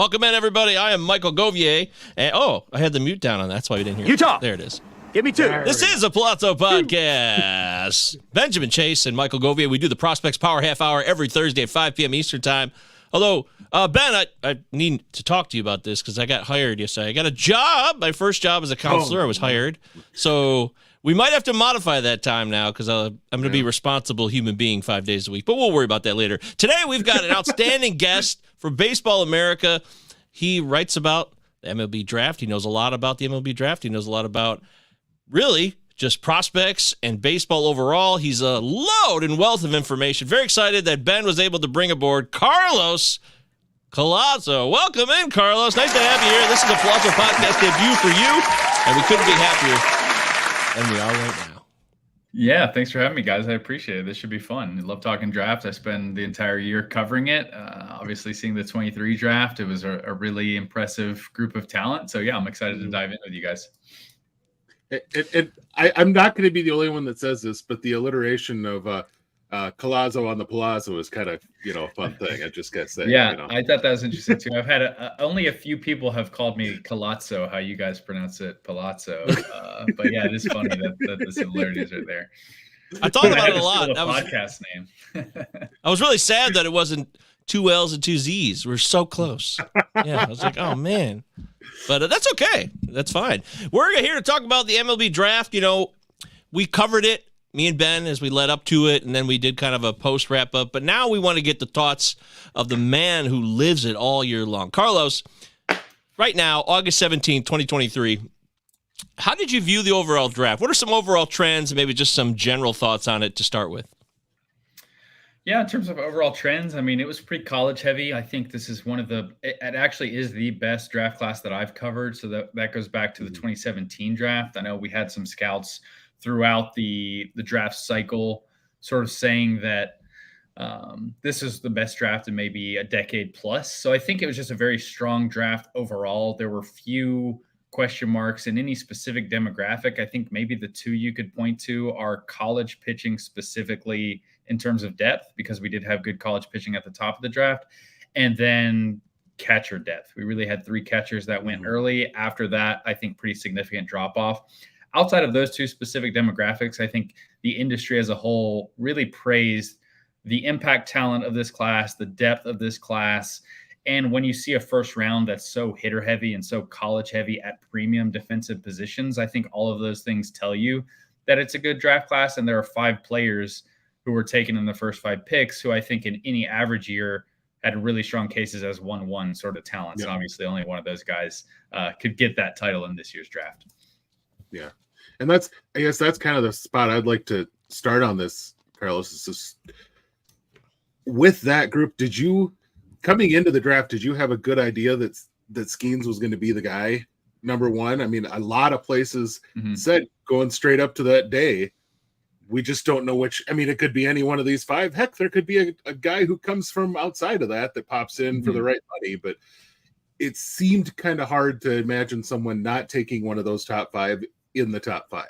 Welcome in, everybody. I am Michael Govier. And, I had the mute down on that. That's why we didn't hear Utah. There it is. Give me two. This is a Palazzo Podcast. Benjamin Chase and Michael Govier. We do the Prospects Power Half Hour every Thursday at 5 p.m. Eastern Time. Although, Ben, I need to talk to you about this because I got hired yesterday. I got a job. My first job as a counselor. I was hired. So we might have to modify that time now because I'm going to be a responsible human being 5 days a week. But we'll worry about that later. Today, we've got an outstanding guest from Baseball America. He writes about the MLB Draft. He knows a lot about the MLB Draft. He knows a lot about, really, just prospects and baseball overall. He's a load and wealth of information. Very excited that Ben was able to bring aboard Carlos Collazo. Welcome in, Carlos. Nice to have you here. This is the Palazzo Podcast debut for you, and we couldn't be happier than we are right now. Yeah, thanks for having me, guys. I appreciate it. This should be fun. I love talking draft. I spent the entire year covering it. Obviously, seeing the 23 draft, it was a really impressive group of talent. So, yeah, I'm excited to dive in with you guys. I'm not going to be the only one that says this, but the alliteration of Collazo on the Palazzo is kind of, a fun thing. I just got to say. Yeah, I thought that was interesting too. I've had only a few people have called me Collazo, how you guys pronounce it, Palazzo. But yeah, it is funny that the similarities are there. I thought about it a lot. That was podcast name. I was really sad that it wasn't 2 L's and 2 Z's. We're so close. Yeah, I was like, oh, man. But that's okay. That's fine. We're here to talk about the MLB Draft. We covered it, me and Ben, as we led up to it, and then we did kind of a post wrap-up. But now we want to get the thoughts of the man who lives it all year long. Carlos, right now, August 17th, 2023, how did you view the overall draft? What are some overall trends and maybe just some general thoughts on it to start with? Yeah, in terms of overall trends, I mean, it was pretty college heavy. I think this is it actually is the best draft class that I've covered. So that goes back to the 2017 draft. I know we had some scouts throughout the draft cycle sort of saying that this is the best draft in maybe a decade plus. So I think it was just a very strong draft overall. There were few question marks in any specific demographic. I think maybe the two you could point to are college pitching specifically in terms of depth, because we did have good college pitching at the top of the draft, and then catcher depth. We really had 3 catchers that went early. After that, I think pretty significant drop off. Outside of those two specific demographics, I think the industry as a whole really praised the impact talent of this class, the depth of this class. And when you see a first round that's so hitter heavy and so college heavy at premium defensive positions, I think all of those things tell you that it's a good draft class. And there are 5 players who were taken in the first 5 picks who I think in any average year had really strong cases as 1-1 sort of talents. Yeah. And obviously only one of those guys could get that title in this year's draft. Yeah. And I guess that's kind of the spot I'd like to start on this, Carlos. Is just, with that group, coming into the draft, did you have a good idea that Skeens was going to be the guy, number one? I mean, a lot of places said going straight up to that day, we just don't know which. I mean, it could be any one of these 5. Heck, there could be a guy who comes from outside of that pops in for the right money. But it seemed kind of hard to imagine someone not taking one of those top 5 in the top 5.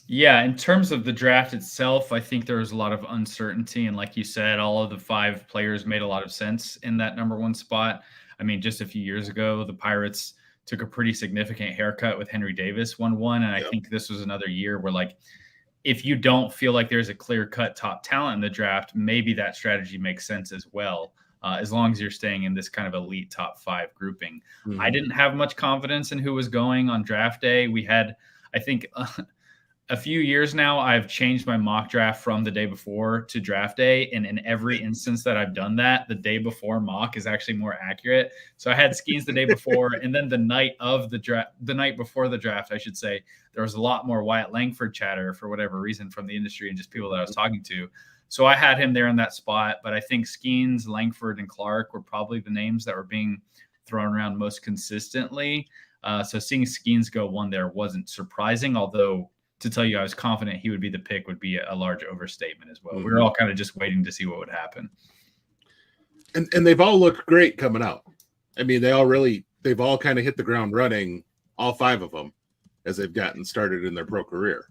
Yeah, in terms of the draft itself, I think there was a lot of uncertainty. And like you said, all of the 5 players made a lot of sense in that number 1 spot. I mean, just a few years ago, the Pirates took a pretty significant haircut with Henry Davis 1-1. And I think this was another year where, like, if you don't feel like there's a clear-cut top talent in the draft, maybe that strategy makes sense as well, as long as you're staying in this kind of elite top 5 grouping. I didn't have much confidence in who was going on draft day. We had, I think, a few years now, I've changed my mock draft from the day before to draft day. And in every instance that I've done that, the day before mock is actually more accurate. So I had Skeens the day before, and then the night before the draft, I should say, there was a lot more Wyatt Langford chatter for whatever reason from the industry and just people that I was talking to. So I had him there in that spot, but I think Skeens, Langford, and Clark were probably the names that were being thrown around most consistently. So seeing Skeens go 1 there wasn't surprising, although to tell you I was confident he would be the pick would be a large overstatement as well. We were all kind of just waiting to see what would happen. And they've all looked great coming out. I mean, they've all kind of hit the ground running, all 5 of them, as they've gotten started in their pro career.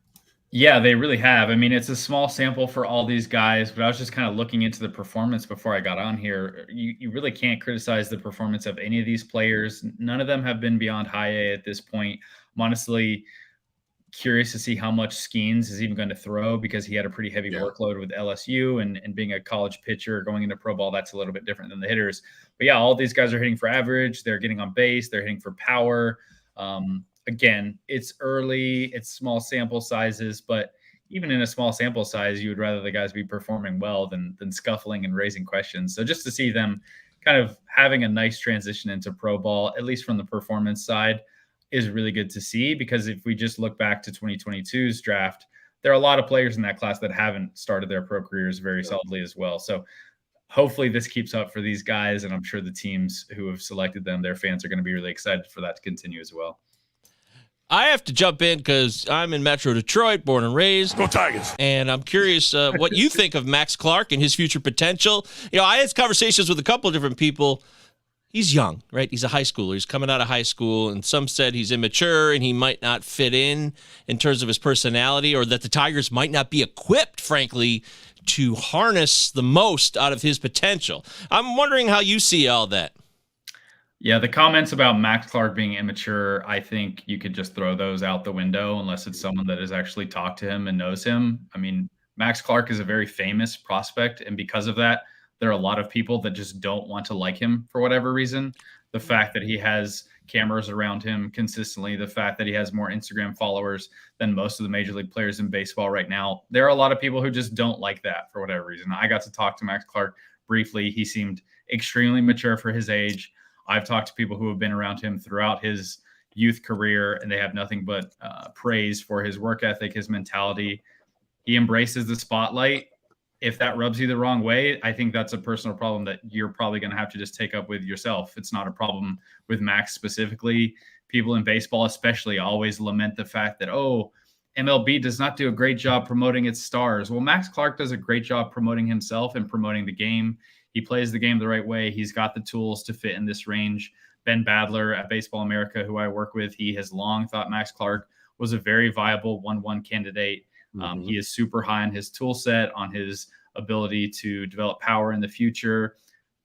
Yeah, they really have. I mean, it's a small sample for all these guys, but I was just kind of looking into the performance before I got on here. You really can't criticize the performance of any of these players. None of them have been beyond high A at this point. I'm honestly curious to see how much Skeens is even going to throw, because he had a pretty heavy Yeah. workload with LSU, and being a college pitcher going into pro ball, that's a little bit different than the hitters. But yeah, all these guys are hitting for average. They're getting on base. They're hitting for power. Again, it's early, it's small sample sizes, but even in a small sample size, you would rather the guys be performing well than scuffling and raising questions. So just to see them kind of having a nice transition into pro ball, at least from the performance side, is really good to see, because if we just look back to 2022's draft, there are a lot of players in that class that haven't started their pro careers very solidly as well. So hopefully this keeps up for these guys, and I'm sure the teams who have selected them, their fans are going to be really excited for that to continue as well. I have to jump in because I'm in Metro Detroit, born and raised. Go Tigers. And I'm curious what you think of Max Clark and his future potential. I had conversations with a couple of different people. He's young, right? He's a high schooler. He's coming out of high school, and some said he's immature and he might not fit in terms of his personality, or that the Tigers might not be equipped, frankly, to harness the most out of his potential. I'm wondering how you see all that. Yeah, the comments about Max Clark being immature, I think you could just throw those out the window unless it's someone that has actually talked to him and knows him. I mean, Max Clark is a very famous prospect, and because of that, there are a lot of people that just don't want to like him for whatever reason. The fact that he has cameras around him consistently, the fact that he has more Instagram followers than most of the major league players in baseball right now, there are a lot of people who just don't like that for whatever reason. I got to talk to Max Clark briefly. He seemed extremely mature for his age. I've talked to people who have been around him throughout his youth career, and they have nothing but praise for his work ethic, his mentality. He embraces the spotlight. If that rubs you the wrong way, I think that's a personal problem that you're probably going to have to just take up with yourself. It's not a problem with Max specifically. People in baseball especially always lament the fact that, oh, MLB does not do a great job promoting its stars. Well, Max Clark does a great job promoting himself and promoting the game. He plays the game the right way. He's got the tools to fit in this range. Ben Badler at Baseball America, who I work with, he has long thought Max Clark was a very viable 1-1 candidate. He is super high on his tool set, on his ability to develop power in the future.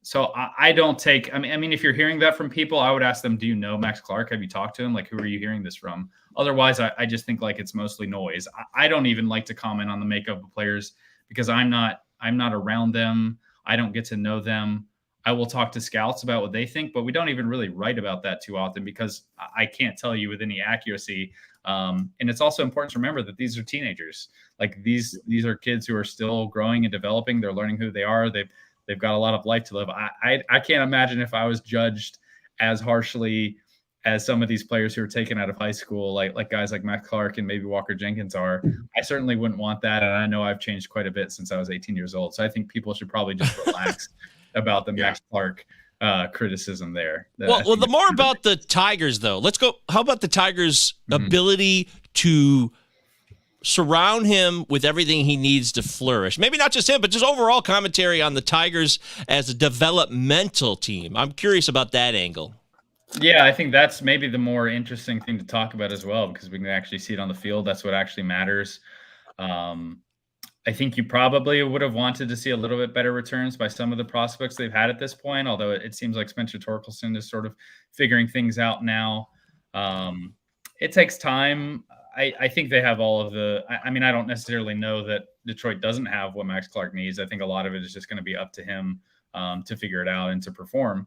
So I don't take, I mean, if you're hearing that from people, I would ask them, do you know Max Clark? Have you talked to him? Like, who are you hearing this from? Otherwise, I just think like it's mostly noise. I don't even like to comment on the makeup of players because I'm not around them. I don't get to know them. I will talk to scouts about what they think, but we don't even really write about that too often because I can't tell you with any accuracy. And it's also important to remember that these are teenagers. Like these are kids who are still growing and developing. They're learning who they are. They've got a lot of life to live. I can't imagine if I was judged as harshly as some of these players who are taken out of high school, like guys like Matt Clark and maybe Walker Jenkins are. I certainly wouldn't want that. And I know I've changed quite a bit since I was 18 years old. So I think people should probably just relax about the Max Clark criticism there. Well, the more about the Tigers, though. Let's go. How about the Tigers' ability to surround him with everything he needs to flourish? Maybe not just him, but just overall commentary on the Tigers as a developmental team. I'm curious about that angle. Yeah, I think that's maybe the more interesting thing to talk about as well, because we can actually see it on the field. That's what actually matters. I think you probably would have wanted to see a little bit better returns by some of the prospects they've had at this point, although it seems like Spencer Torkelson is sort of figuring things out now. It takes time. I think they have all of the – I mean, I don't necessarily know that Detroit doesn't have what Max Clark needs. I think a lot of it is just going to be up to him to figure it out and to perform.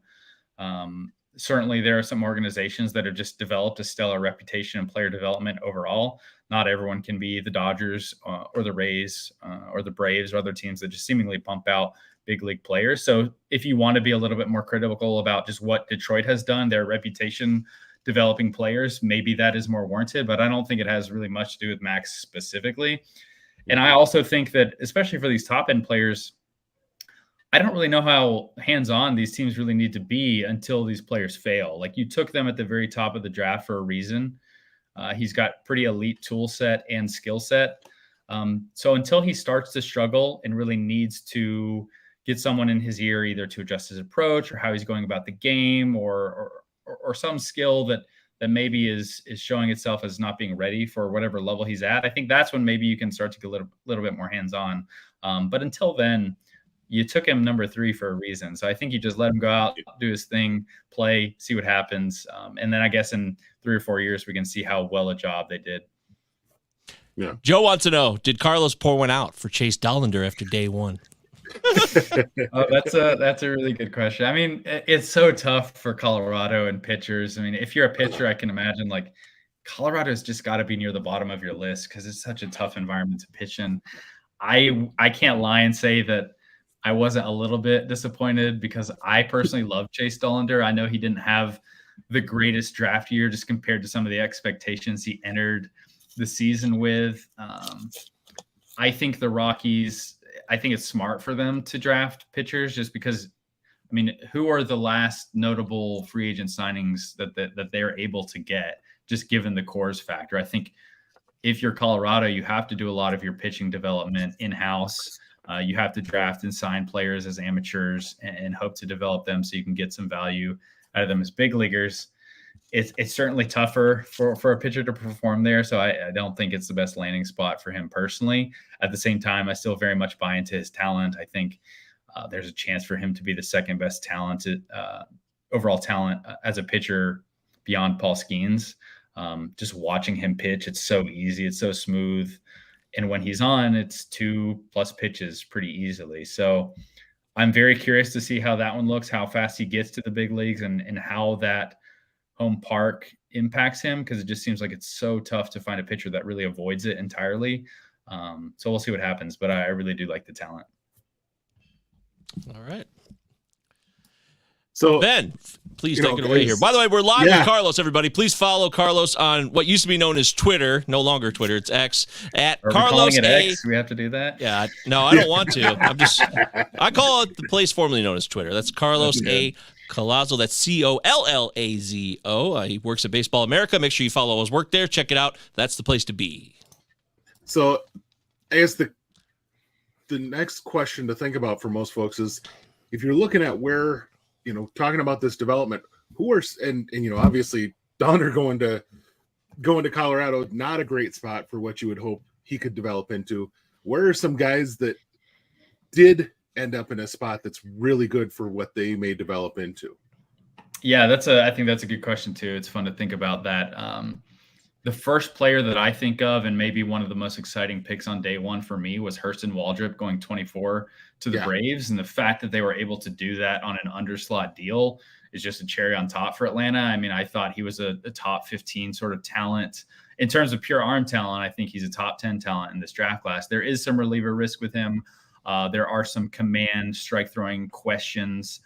Certainly, there are some organizations that have just developed a stellar reputation in player development overall. Not everyone can be the Dodgers or the Rays or the Braves or other teams that just seemingly pump out big league players. So if you want to be a little bit more critical about just what Detroit has done, their reputation developing players, maybe that is more warranted, but I don't think it has really much to do with Max specifically. And I also think that, especially for these top end players, I don't really know how hands-on these teams really need to be until these players fail. Like, you took them at the very top of the draft for a reason. He's got pretty elite tool set and skill set. So until he starts to struggle and really needs to get someone in his ear, either to adjust his approach or how he's going about the game or some skill that that maybe is showing itself as not being ready for whatever level he's at, I think that's when maybe you can start to get a little bit more hands-on. But until then, you took him number 3 for a reason. So I think you just let him go out, do his thing, play, see what happens. And then I guess in 3 or 4 years, we can see how well a job they did. Yeah. Joe wants to know, did Carlos pour one out for Chase Dollander after day 1? Oh, that's a really good question. I mean, it's so tough for Colorado and pitchers. I mean, if you're a pitcher, I can imagine like Colorado's just got to be near the bottom of your list because it's such a tough environment to pitch in. I can't lie and say that I wasn't a little bit disappointed because I personally love Chase Dollander. I know he didn't have the greatest draft year just compared to some of the expectations he entered the season with. I think the Rockies, I think it's smart for them to draft pitchers just because, I mean, who are the last notable free agent signings that they're able to get just given the COORS factor? I think if you're Colorado, you have to do a lot of your pitching development in-house. You have to draft and sign players as amateurs and hope to develop them so you can get some value out of them as big leaguers. It's certainly tougher for a pitcher to perform there. So I don't think it's the best landing spot for him personally. At the same time, I still very much buy into his talent. I think there's a chance for him to be the second best talented overall talent as a pitcher beyond Paul Skeens. Just watching him pitch, it's so easy. It's so smooth. And when he's on, it's 2+ pitches pretty easily. So I'm very curious to see how that one looks, how fast he gets to the big leagues and how that home park impacts him, because it just seems like it's so tough to find a pitcher that really avoids it entirely. So we'll see what happens, but I really do like the talent. All right. So Ben, please take it away here. By the way, we're live with Carlos, everybody. Please follow Carlos on what used to be known as Twitter, no longer Twitter, it's X, at Carlos A. X? We have to do that? Yeah, no, I don't want to. I call it the place formerly known as Twitter. That's Carlos A. Collazo. That's Collazo. He works at Baseball America. Make sure you follow his work there. Check it out. That's the place to be. So I guess the next question to think about for most folks is if you're looking at where, talking about this development, who are, and obviously Dollander going to Colorado, not a great spot for what you would hope he could develop into. Where are some guys that did end up in a spot that's really good for what they may develop into? Yeah, I think that's a good question too. It's fun to think about that. The first player that I think of, and maybe one of the most exciting picks on day 1 for me, was Hurston Waldrop going 24 to the Braves. And the fact that they were able to do that on an underslot deal is just a cherry on top for Atlanta. I mean, I thought he was a top 15 sort of talent. In terms of pure arm talent, I think he's a top 10 talent in this draft class. There is some reliever risk with him. There are some command strike throwing questions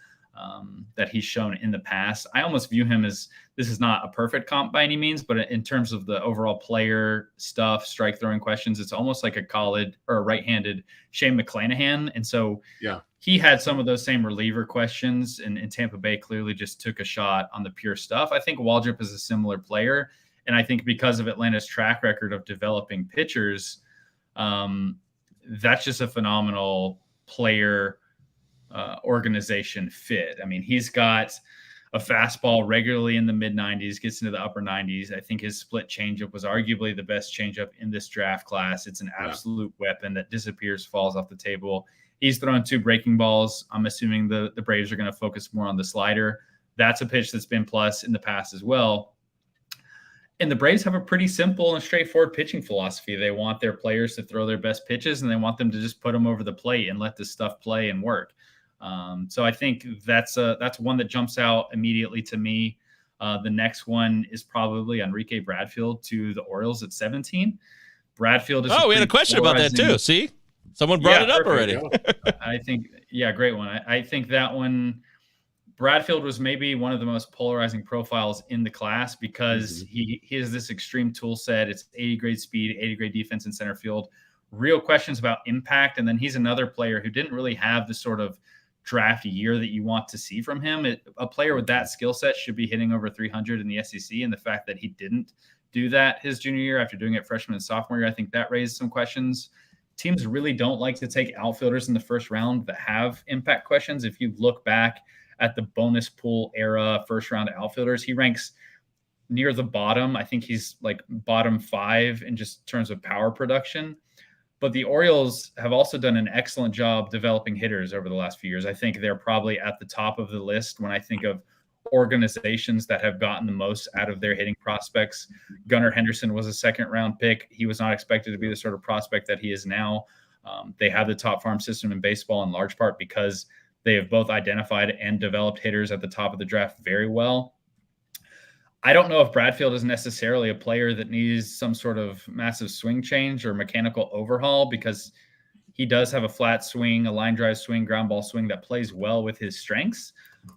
that he's shown in the past. I almost view him as, this is not a perfect comp by any means, but in terms of the overall player stuff, strike throwing questions, it's almost like a college or a right-handed Shane McClanahan. And so he had some of those same reliever questions, and Tampa Bay clearly just took a shot on the pure stuff. I think Waldrop is a similar player. And I think because of Atlanta's track record of developing pitchers, that's just a phenomenal player organization fit. I mean, he's got a fastball regularly in the mid-90s, gets into the upper 90s. I think his split changeup was arguably the best changeup in this draft class. It's an absolute weapon that disappears, falls off the table. He's thrown 2 breaking balls. I'm assuming the Braves are going to focus more on the slider. That's a pitch that's been plus in the past as well. And the Braves have a pretty simple and straightforward pitching philosophy. They want their players to throw their best pitches, and they want them to just put them over the plate and let this stuff play and work. So I think that's one that jumps out immediately to me. The next one is probably Enrique Bradfield to the Orioles at 17. Bradfield is we had a question about that too. See, someone brought it up already. I think, great one. I think that one, Bradfield was maybe one of the most polarizing profiles in the class because he has this extreme tool set. It's 80 grade speed, 80 grade defense in center field, real questions about impact. And then he's another player who didn't really have the sort of draft year that you want to see from him. A player with that skill set should be hitting over 300 in the SEC. And the fact that he didn't do that his junior year after doing it freshman and sophomore year, I think that raised some questions. Teams really don't like to take outfielders in the first round that have impact questions. If you look back at the bonus pool era first round outfielders, he ranks near the bottom. I think he's like bottom 5 in just terms of power production. But the Orioles have also done an excellent job developing hitters over the last few years. I think they're probably at the top of the list when I think of organizations that have gotten the most out of their hitting prospects. Gunnar Henderson was a second-round pick. He was not expected to be the sort of prospect that he is now. They have the top farm system in baseball in large part because they have both identified and developed hitters at the top of the draft very well. I don't know if Bradfield is necessarily a player that needs some sort of massive swing change or mechanical overhaul, because he does have a flat swing, a line drive swing, ground ball swing that plays well with his strengths.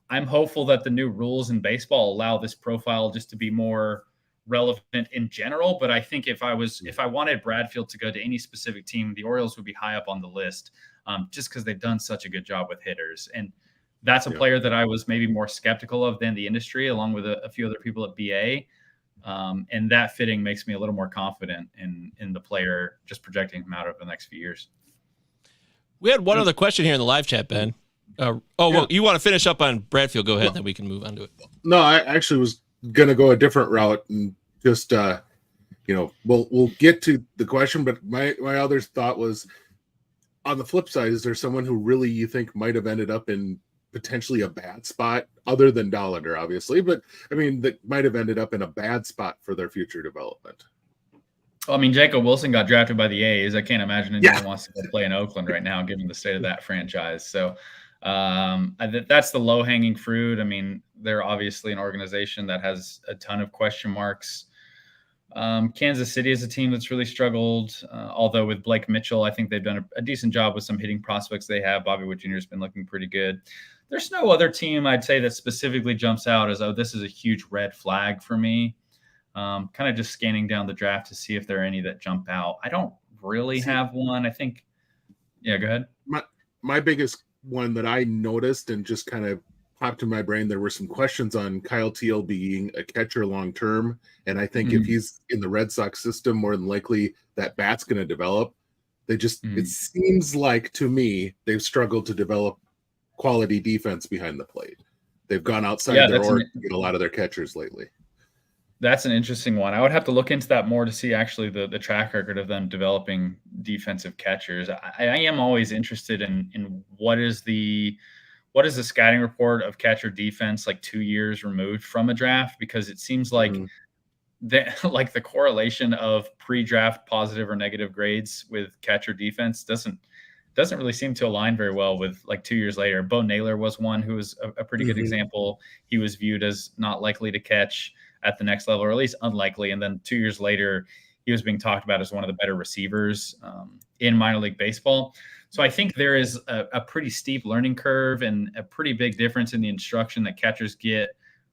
I'm hopeful that the new rules in baseball allow this profile just to be more relevant in general. But I think if I wanted Bradfield to go to any specific team, the Orioles would be high up on the list, just because they've done such a good job with hitters. And that's a player that I was maybe more skeptical of than the industry, along with a few other people at BA. And that fitting makes me a little more confident in the player, just projecting him out over the next few years. We had one other question here in the live chat, Ben. Well, you want to finish up on Bradfield? Go ahead, then we can move on to it. No, I actually was going to go a different route and just, we'll get to the question, but my other thought was, on the flip side, is there someone who really you think might have ended up in potentially a bad spot, other than Dollander, obviously, but I mean, that might have ended up in a bad spot for their future development? Well, I mean, Jacob Wilson got drafted by the A's. I can't imagine anyone wants to go play in Oakland right now, given the state of that franchise. So that's the low-hanging fruit. I mean, they're obviously an organization that has a ton of question marks. Kansas City is a team that's really struggled, although with Blake Mitchell, I think they've done a decent job with some hitting prospects they have. Bobby Witt Jr. has been looking pretty good. There's no other team I'd say that specifically jumps out as, this is a huge red flag for me. Kind of just scanning down the draft to see if there are any that jump out. I don't really have one. I think, go ahead. My biggest one that I noticed and just kind of popped in my brain, there were some questions on Kyle Teal being a catcher long-term. And I think if he's in the Red Sox system, more than likely that bat's going to develop. It seems like, to me, they've struggled to develop quality defense behind the plate. They've gone outside their org to get a lot of their catchers lately. That's an interesting one. I would have to look into that more to see actually the track record of them developing defensive catchers. I am always interested in what is the scouting report of catcher defense like 2 years removed from a draft, because it seems like the correlation of pre-draft positive or negative grades with catcher defense doesn't really seem to align very well with like 2 years later. Bo Naylor was one who was a pretty good example. He was viewed as not likely to catch at the next level, or at least unlikely. And then 2 years later, he was being talked about as one of the better receivers in minor league baseball. So I think there is a pretty steep learning curve and a pretty big difference in the instruction that catchers get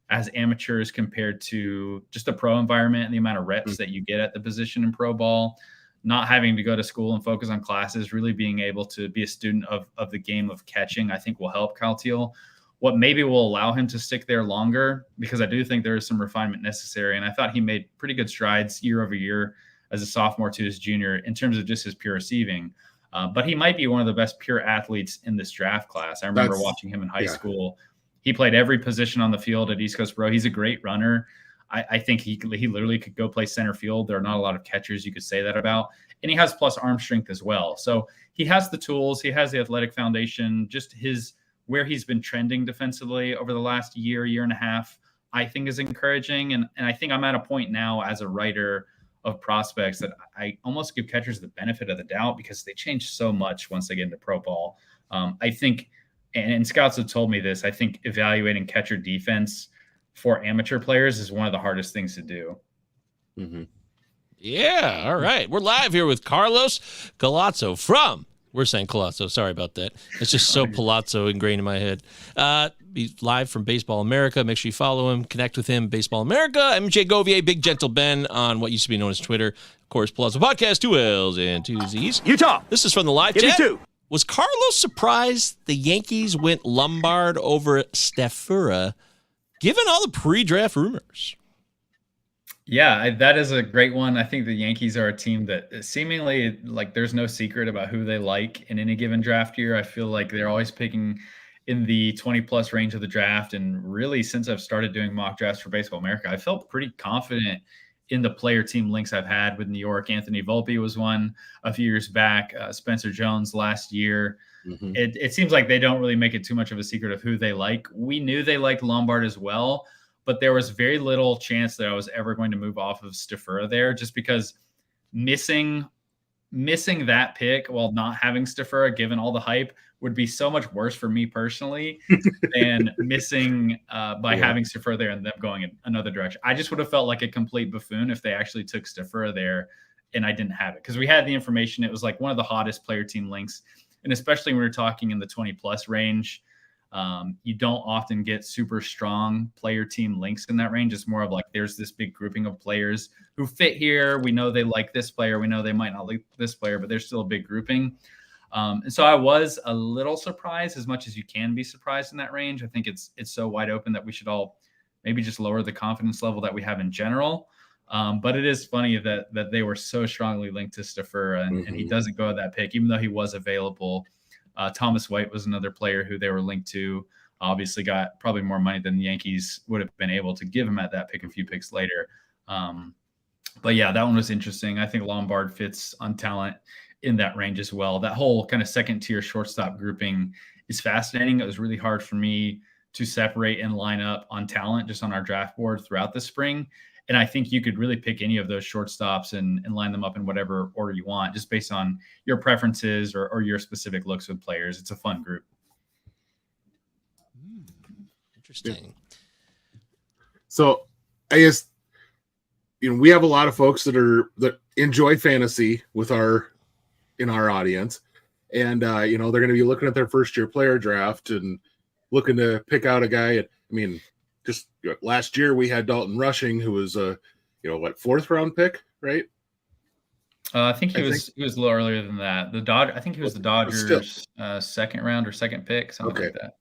as amateurs compared to just a pro environment and the amount of reps that you get at the position in pro ball. Not having to go to school and focus on classes, really being able to be a student of the game of catching, I think will help Kyle Teal. What maybe will allow him to stick there longer, because I do think there is some refinement necessary. And I thought he made pretty good strides year over year as a sophomore to his junior in terms of just his pure receiving. But he might be one of the best pure athletes in this draft class. I remember watching him in high school. He played every position on the field at East Coast Pro. He's a great runner. I think he literally could go play center field. There are not a lot of catchers you could say that about. And he has plus arm strength as well. So he has the tools. He has the athletic foundation. Just where he's been trending defensively over the last year and a half, I think is encouraging. And I think I'm at a point now as a writer of prospects that I almost give catchers the benefit of the doubt, because they change so much once they get into pro ball. I think, and scouts have told me this, I think evaluating catcher defense for amateur players is one of the hardest things to do. Yeah. All right. We're live here with Carlos Collazo from, we're saying Collazo. Sorry about that. It's just so Palazzo ingrained in my head. He's live from Baseball America. Make sure you follow him, connect with him. Baseball America. MJ Govier, Big Gentle Ben on what used to be known as Twitter. Of course, Palazzo Podcast, 2 L's and 2 Z's. Utah. This is from the live chat. Was Carlos surprised the Yankees went Lombard over Stafura, given all the pre-draft rumors? Yeah, that is a great one. I think the Yankees are a team that seemingly, like, there's no secret about who they like in any given draft year. I feel like they're always picking in the 20 plus range of the draft. And really, since I've started doing mock drafts for Baseball America, I felt pretty confident in the player team links I've had with New York. Anthony Volpe was one a few years back, Spencer Jones last year. Mm-hmm. It seems like they don't really make it too much of a secret of who they like. We knew they liked Lombard as well, but there was very little chance that I was ever going to move off of Stafura there, just because missing that pick while not having Stafura, given all the hype, would be so much worse for me personally than missing by having Stafura there and them going in another direction. I just would have felt like a complete buffoon if they actually took Stafura there and I didn't have it, because we had the information. It was like one of the hottest player team links. And especially when we're talking in the 20 plus range, you don't often get super strong player team links in that range. It's more of like, there's this big grouping of players who fit here. We know they like this player. We know they might not like this player, but there's still a big grouping. And so I was a little surprised, as much as you can be surprised in that range. I think it's so wide open that we should all maybe just lower the confidence level that we have in general. But it is funny that they were so strongly linked to Stafura, and he doesn't go at that pick, even though he was available. Thomas White was another player who they were linked to. Obviously got probably more money than the Yankees would have been able to give him at that pick a few picks later. But yeah, that one was interesting. I think Lombard fits on talent in that range as well. That whole kind of second tier shortstop grouping is fascinating. It was really hard for me to separate and line up on talent just on our draft board throughout the spring. And I think you could really pick any of those shortstops and line them up in whatever order you want, just based on your preferences or your specific looks with players. It's a fun group. Interesting. So I guess, we have a lot of folks that enjoy fantasy in our audience. And, they're going to be looking at their first year player draft and looking to pick out a guy. Just last year we had Dalton Rushing, who was a, fourth round pick, right? I think he was a little earlier than that. I think he was the Dodgers' second round or second pick, something like that.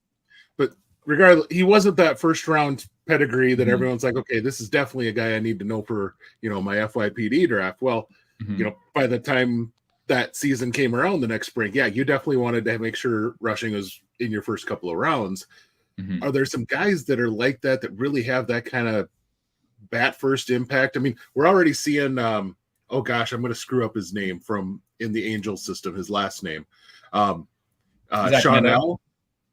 But regardless, he wasn't that first round pedigree that everyone's like, okay, this is definitely a guy I need to know for, my FYPD draft. Well, by the time that season came around the next spring, you definitely wanted to make sure Rushing was in your first couple of rounds. Are there some guys that are like that really have that kind of bat first impact? I mean, we're already seeing, I'm going to screw up his name from in the Angels system, his last name. Sean L.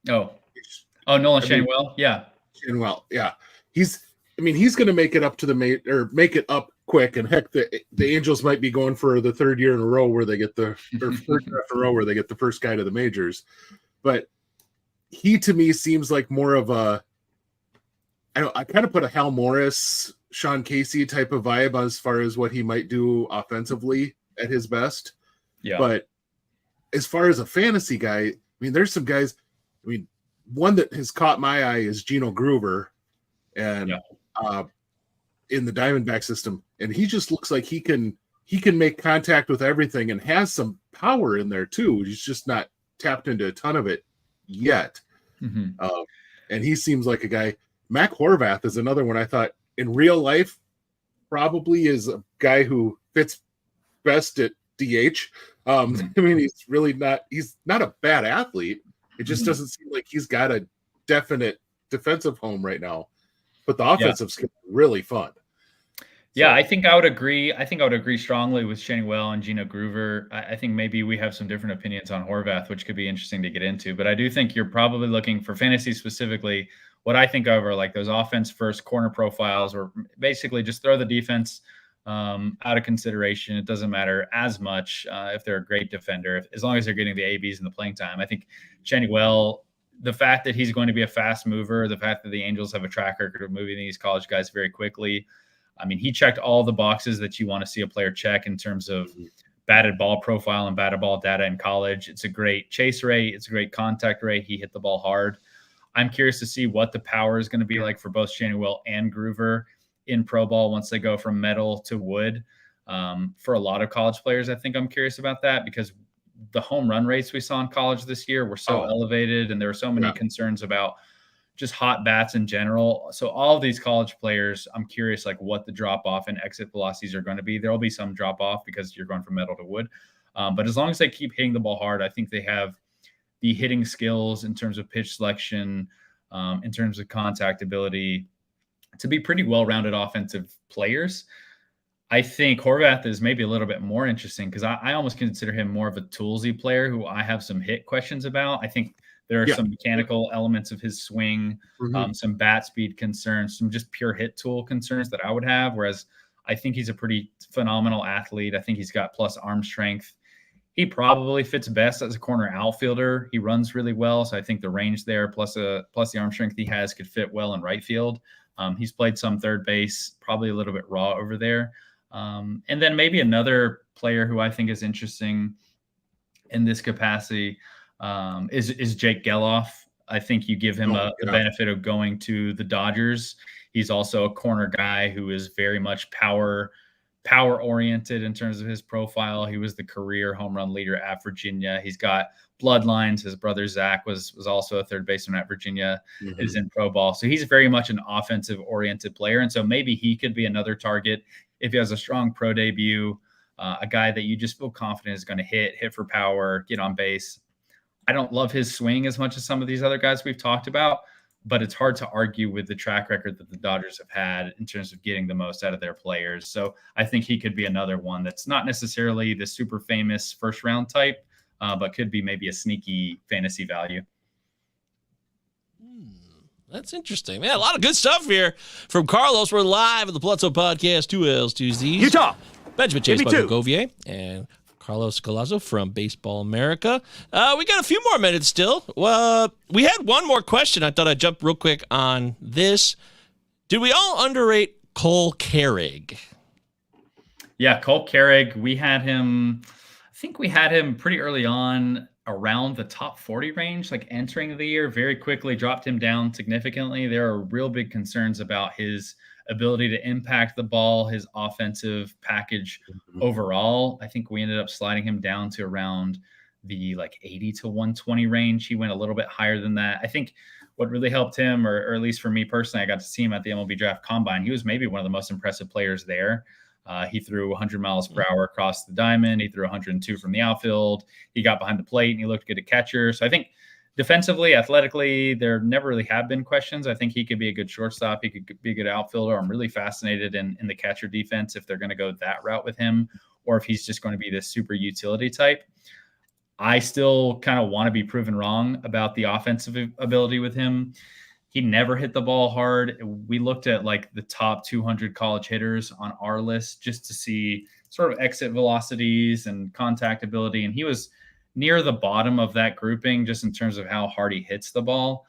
Nolan Shanwell. Yeah. Shanwell. Yeah. He's going to make it up to make it up quick. And heck, the Angels might be going for the third year in a row where they get third draft in a row where they get the first guy to the majors. But he, to me, seems like more of I kind of put a Hal Morris, Sean Casey type of vibe as far as what he might do offensively at his best. Yeah. But as far as a fantasy guy, there's some guys. One that has caught my eye is Gino Groover, and in the Diamondback system, and he just looks like he can make contact with everything and has some power in there too. He's just not tapped into a ton of it yet. And he seems like a guy. Mac Horvath is another one I thought in real life probably is a guy who fits best at DH. He's not a bad athlete. It just doesn't seem like he's got a definite defensive home right now, but the offensive skill is really fun. Yeah, I think I would agree. I think I would agree strongly with Shanwell and Gino Groover. I think maybe we have some different opinions on Horvath, which could be interesting to get into. But I do think you're probably looking for fantasy specifically. What I think of are like those offense first corner profiles, or basically just throw the defense out of consideration. It doesn't matter as much if they're a great defender, as long as they're getting the ABs and the playing time. I think Shanwell, the fact that he's going to be a fast mover, the fact that the Angels have a track record of moving these college guys very quickly. He checked all the boxes that you want to see a player check in terms of batted ball profile and batted ball data in college. It's a great chase rate. It's a great contact rate. He hit the ball hard. I'm curious to see what the power is going to be like for both Shanwell and Groover in pro ball once they go from metal to wood. For a lot of college players, I think I'm curious about that, because the home run rates we saw in college this year were so elevated, and there were so many concerns about just hot bats in general. So all of these college players, I'm curious like what the drop off and exit velocities are going to be. There will be some drop off because you're going from metal to wood. But as long as they keep hitting the ball hard, I think they have the hitting skills in terms of pitch selection, in terms of contact ability, to be pretty well-rounded offensive players. I think Horvath is maybe a little bit more interesting because I almost consider him more of a toolsy player who I have some hit questions about. I think there are some mechanical elements of his swing, some bat speed concerns, some just pure hit tool concerns that I would have. Whereas I think he's a pretty phenomenal athlete. I think he's got plus arm strength. He probably fits best as a corner outfielder. He runs really well. So I think the range there plus the arm strength he has could fit well in right field. He's played some third base, probably a little bit raw over there. And then maybe another player who I think is interesting in this capacity is Jake Geloff. I think you give him the benefit of going to the Dodgers. He's also a corner guy who is very much power oriented in terms of his profile. He was the career home run leader at Virginia. He's got bloodlines. His brother Zach was also a third baseman at Virginia. Is in pro ball. So he's very much an offensive oriented player. And so maybe he could be another target if he has a strong pro debut, a guy that you just feel confident is going to hit for power, get on base. I don't love his swing as much as some of these other guys we've talked about, but it's hard to argue with the track record that the Dodgers have had in terms of getting the most out of their players. So I think he could be another one that's not necessarily the super famous first round type, but could be maybe a sneaky fantasy value. That's interesting, man. A lot of good stuff here from Carlos. We're live at the Collazo Podcast, 2 L's, 2 Z's. Utah. Benjamin Chase, Michael Govier, and Carlos Collazo from Baseball America. We got a few more minutes still. Well, we had one more question. I thought I'd jump real quick on this. Did we all underrate Cole Carrigg? Yeah, Cole Carrigg. I think we had him pretty early on, around the top 40 range, like entering the year. Very quickly dropped him down significantly. There are real big concerns about his ability to impact the ball, his offensive package overall. I think we ended up sliding him down to around the 80 to 120 range. He went a little bit higher than that. I think what really helped him, or at least for me personally, I got to see him at the MLB Draft Combine. He was maybe one of the most impressive players there. He threw 100 miles per hour across the diamond. He threw 102 from the outfield. He got behind the plate and he looked good at catcher. So I think defensively, athletically, there never really have been questions. I think he could be a good shortstop. He could be a good outfielder. I'm really fascinated in the catcher defense if they're going to go that route with him, or if he's just going to be this super utility type. I still kind of want to be proven wrong about the offensive ability with him. He never hit the ball hard. We looked at the top 200 college hitters on our list just to see sort of exit velocities and contact ability. And he was near the bottom of that grouping just in terms of how hard he hits the ball.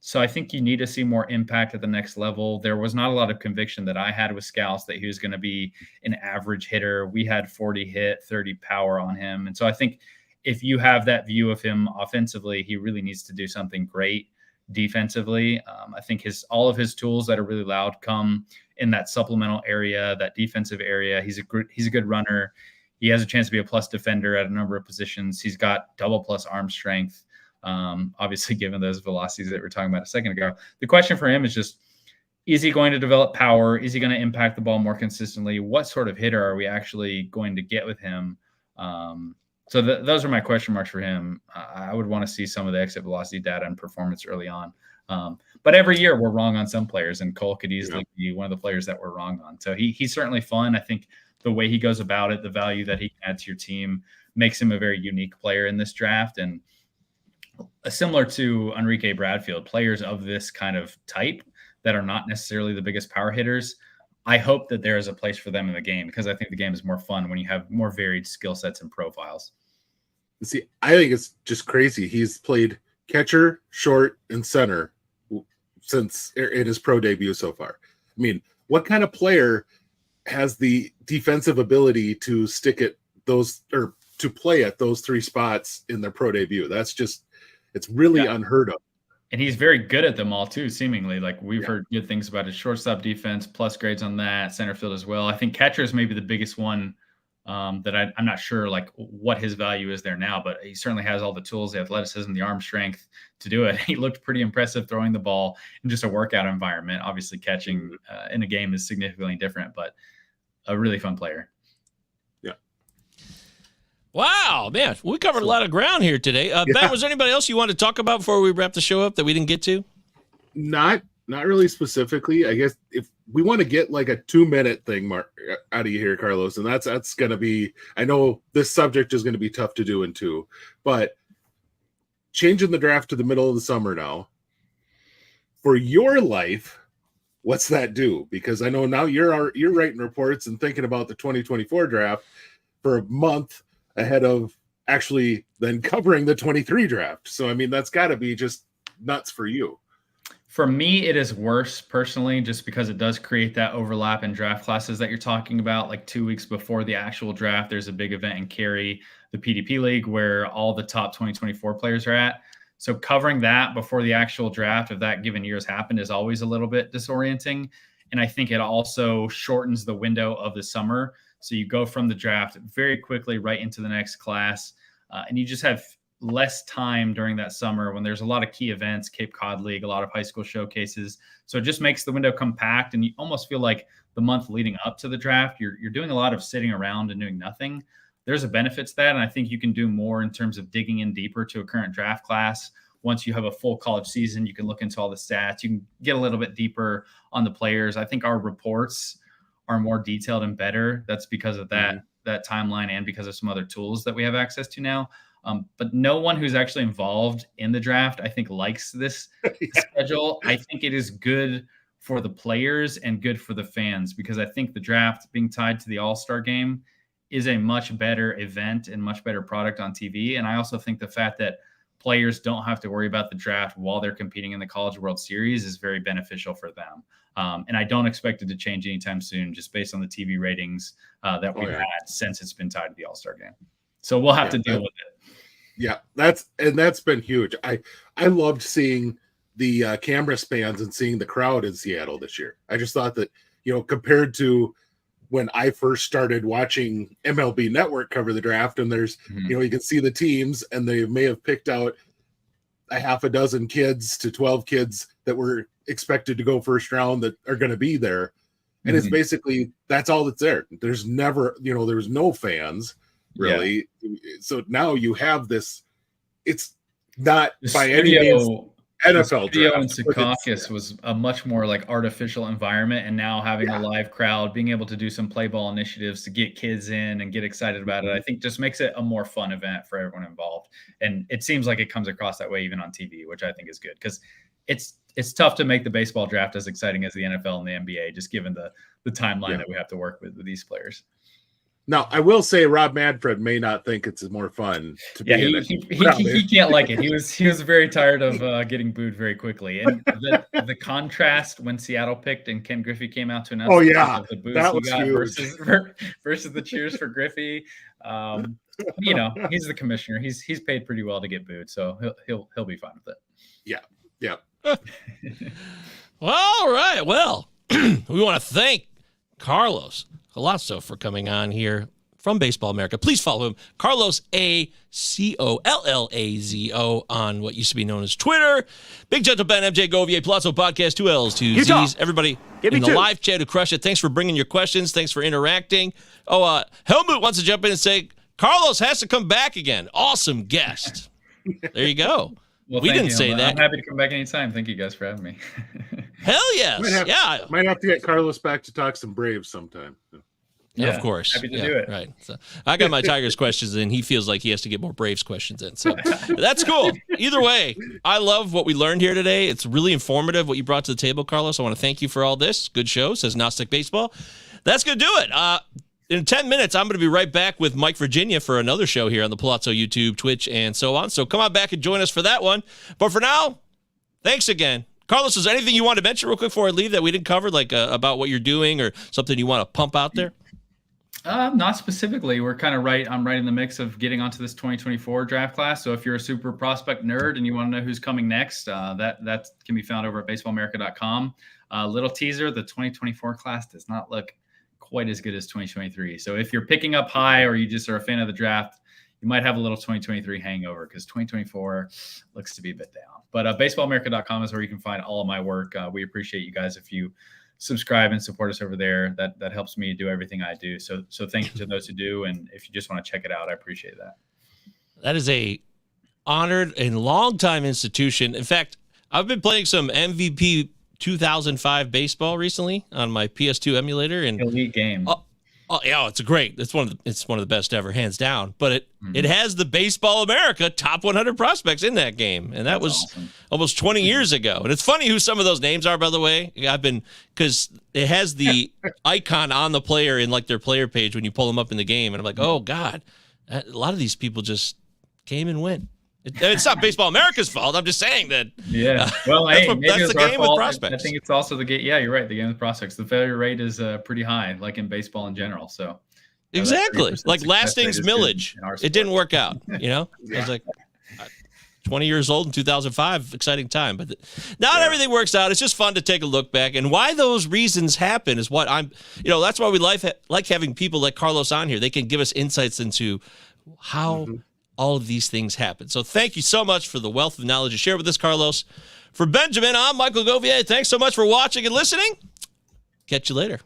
So I think you need to see more impact at the next level. There was not a lot of conviction that I had with scouts that he was going to be an average hitter. We had 40 hit, 30 power on him. And so I think if you have that view of him offensively, he really needs to do something great defensively. I think all of his tools that are really loud come in that supplemental area, that defensive area. He's a good runner. He has a chance to be a plus defender at a number of positions. He's got double plus arm strength. Obviously, given those velocities that we were talking about a second ago, the question for him is just, is he going to develop power? Is he going to impact the ball more consistently? What sort of hitter are we actually going to get with him? So those are my question marks for him. I would want to see some of the exit velocity data and performance early on. But every year we're wrong on some players, and Cole could easily be one of the players that we're wrong on. So he's certainly fun. I think the way he goes about it, the value that he can add to your team, makes him a very unique player in this draft. And similar to Enrique Bradfield, players of this kind of type that are not necessarily the biggest power hitters, I hope that there is a place for them in the game, because I think the game is more fun when you have more varied skill sets and profiles. See, I think it's just crazy. He's played catcher, short, and center since in his pro debut so far. I mean, what kind of player has the defensive ability to stick at those, or to play at those three spots in their pro debut? That's just, it's really unheard of. And he's very good at them all too, seemingly. We've heard good things about his shortstop defense, plus grades on that, center field as well. I think catcher is maybe the biggest one that I'm not sure what his value is there now, but he certainly has all the tools, the athleticism, the arm strength to do it. He looked pretty impressive throwing the ball in just a workout environment. Obviously catching in a game is significantly different, but a really fun player. Yeah. Wow, man, we covered a lot of ground here today. Ben, was there anybody else you wanted to talk about before we wrap the show up that we didn't get to? Not really specifically. I guess if we want to get like a 2-minute thing out of you here, Carlos, and that's going to be, I know this subject is going to be tough to do in 2, but changing the draft to the middle of the summer now, for your life, what's that do? Because I know now you're writing reports and thinking about the 2024 draft for a month ahead of actually then covering the 23 draft. So, I mean, that's got to be just nuts for you. For me, it is worse personally, just because it does create that overlap in draft classes that you're talking about. Like 2 weeks before the actual draft, there's a big event in Cary, the PDP League, where all the top 2024 players are at. So covering that before the actual draft of that given year has happened is always a little bit disorienting. And I think it also shortens the window of the summer. So you go from the draft very quickly right into the next class, and you just have less time during that summer when there's a lot of key events, Cape Cod League, a lot of high school showcases. So it just makes the window compact, and you almost feel like the month leading up to the draft, you're doing a lot of sitting around and doing nothing. There's a benefit to that, and I think you can do more in terms of digging in deeper to a current draft class. Once you have a full college season, you can look into all the stats. You can get a little bit deeper on the players. I think our reports are more detailed and better. That's because of that timeline and because of some other tools that we have access to now. But no one who's actually involved in the draft, I think, likes this schedule. I think it is good for the players and good for the fans, because I think the draft being tied to the All-Star game is a much better event and much better product on TV. And I also think the fact that players don't have to worry about the draft while they're competing in the College World Series is very beneficial for them. And I don't expect it to change anytime soon, just based on the TV ratings that we've had since it's been tied to the All-Star game. So we'll have to deal with it. Yeah, that's been huge. I loved seeing the camera spans and seeing the crowd in Seattle this year. I just thought that, compared to when I first started watching MLB Network cover the draft, and there's, you can see the teams, and they may have picked out a half a dozen kids to 12 kids that were expected to go first round that are going to be there. And it's basically, that's all that's there. There's never, there's no fans really. Yeah. So now you have this, it's not the by any means NFL studio in Secaucus was a much more like artificial environment, and now having a live crowd, being able to do some play ball initiatives to get kids in and get excited about it, I think just makes it a more fun event for everyone involved. And it seems like it comes across that way even on TV, which I think is good, because it's tough to make the baseball draft as exciting as the NFL and the NBA, just given the timeline that we have to work with these players. Now, I will say Rob Manfred may not think it's more fun to be in it. He can't like it. He was very tired of getting booed very quickly. And the contrast when Seattle picked and Ken Griffey came out to announce the boos that was huge. versus the cheers for Griffey. He's the commissioner. He's paid pretty well to get booed, so he'll be fine with it. Yeah. All right. Well, we want to thank Carlos Collazo for coming on here from Baseball America. Please follow him, Carlos A. Collazo, on what used to be known as Twitter. Big Gentle Ben, MJ Govier, Palazzo Podcast, 2 L's, 2 Z's. Everybody in the live chat who crushed it, thanks for bringing your questions. Thanks for interacting. Helmut wants to jump in and say, Carlos has to come back again. Awesome guest. There you go. Well, we didn't say that. I'm happy to come back anytime. Thank you guys for having me. Hell yes. Might have to get Carlos back to talk some Braves sometime. Yeah, of course. Happy to do it. Right. So I got my Tigers questions in. He feels like he has to get more Braves questions in. So that's cool. Either way, I love what we learned here today. It's really informative what you brought to the table, Carlos. I want to thank you for all this. Good show, says Gnostic Baseball. That's going to do it. In 10 minutes, I'm going to be right back with Mike Virginia for another show here on the Palazzo YouTube, Twitch, and so on. So come on back and join us for that one. But for now, thanks again. Carlos, is there anything you want to mention real quick before I leave that we didn't cover, like about what you're doing or something you want to pump out there? Not specifically. We're kind of I'm right in the mix of getting onto this 2024 draft class. So if you're a super prospect nerd and you want to know who's coming next, that can be found over at baseballamerica.com. Little teaser, the 2024 class does not look quite as good as 2023. So if you're picking up high or you just are a fan of the draft, you might have a little 2023 hangover, because 2024 looks to be a bit down. But baseballamerica.com is where you can find all of my work. We appreciate you guys if you subscribe and support us over there. That helps me do everything I do. So thank you to those who do. And if you just want to check it out, I appreciate that. That is a honored and long-time institution. In fact, I've been playing some MVP 2005 baseball recently on my PS2 emulator, and elite game. Oh yeah, it's great. It's one of the best ever, hands down. But it has the Baseball America top 100 prospects in that game, and that was awesome. Almost 20 years ago. And it's funny who some of those names are, by the way. Because it has the icon on the player in like their player page when you pull them up in the game, and I'm like, oh God, a lot of these people just came and went. It's not Baseball America's fault. I'm just saying that. Yeah. Well, that's the game with prospects. I think it's also the game. Yeah, you're right. The game with prospects. The failure rate is pretty high, like in baseball in general. So exactly, like Lasting's millage. It didn't work out. I was like 20 years old in 2005. Exciting time, but not everything works out. It's just fun to take a look back, and why those reasons happen is what I'm. That's why we like having people like Carlos on here. They can give us insights into how. All of these things happen. So thank you so much for the wealth of knowledge you share with us, Carlos. For Benjamin, I'm Michael Govier. Thanks so much for watching and listening. Catch you later.